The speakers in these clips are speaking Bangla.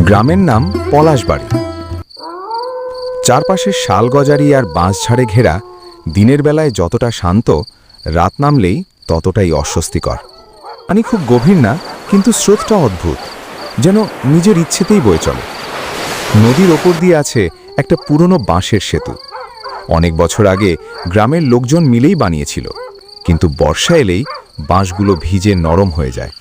গ্রামের নাম পলাশবাড়ি। চারপাশে শাল গজারি আর বাঁশঝাড়ে ঘেরা। দিনের বেলায় যতটা শান্ত, রাত নামলেই ততটাই অস্বস্তিকর। পানি খুব গভীর না, কিন্তু স্রোতটা অদ্ভুত, যেন নিজের ইচ্ছেতেই বয়ে চলে। নদীর ওপর দিয়ে আছে একটা পুরনো বাঁশের সেতু। অনেক বছর আগে গ্রামের লোকজন মিলেই বানিয়েছিল, কিন্তু বর্ষা এলেই বাঁশগুলো ভিজে নরম হয়ে যায়।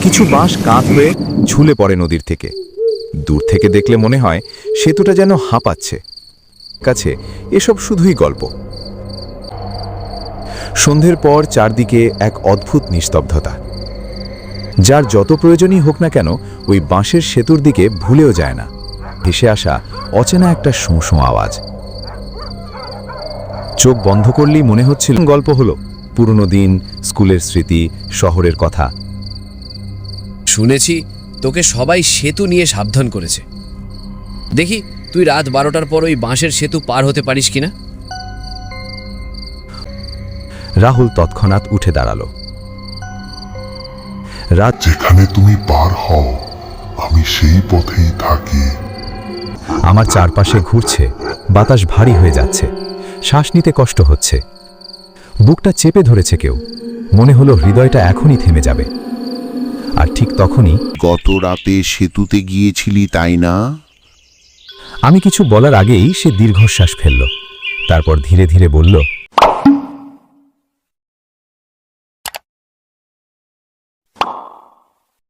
কিছু বাঁশ কাঁধ হয়ে ঝুলে পড়ে নদীর থেকে। দূর থেকে দেখলে মনে হয় সেতুটা যেন হাঁপাচ্ছে। কাছে এসব শুধুই গল্প। সন্ধ্যের পর চারদিকে এক অদ্ভুত নিস্তব্ধতা। যার যত প্রয়োজনই হোক না কেন, ওই বাঁশের সেতুর দিকে ভুলেও যায় না। ভেসে আসা অচেনা একটা শোঁ শোঁ আওয়াজ। চোখ বন্ধ করলেই মনে হচ্ছিল গল্প হলো, পুরনো দিন, স্কুলের স্মৃতি, শহরের কথা। শুনেছি তোকে সবাই সেতু নিয়ে সাবধান করেছে। দেখি তুই রাত 12টার পর ওই বাঁশের সেতু পার হতে পারিস কিনা। রাহুল তৎক্ষণাৎ উঠে দাঁড়ালো। রাত যেখানে তুমি পার হও, আমি সেই পথেই থাকি। আমার চারপাশে ঘুরছে, বাতাস ভারী হয়ে যাচ্ছে, শ্বাস নিতে কষ্ট হচ্ছে। বুকটা চেপে ধরেছে কেউ, মনে হলো হৃদয়টা এখনই থেমে যাবে। আর ঠিক তখনই গত রাতে সেতুতে গিয়েছিলি, তাই না? আমি কিছু বলার আগেই সে দীর্ঘশ্বাস ফেলল। তারপর ধীরে ধীরে বলল,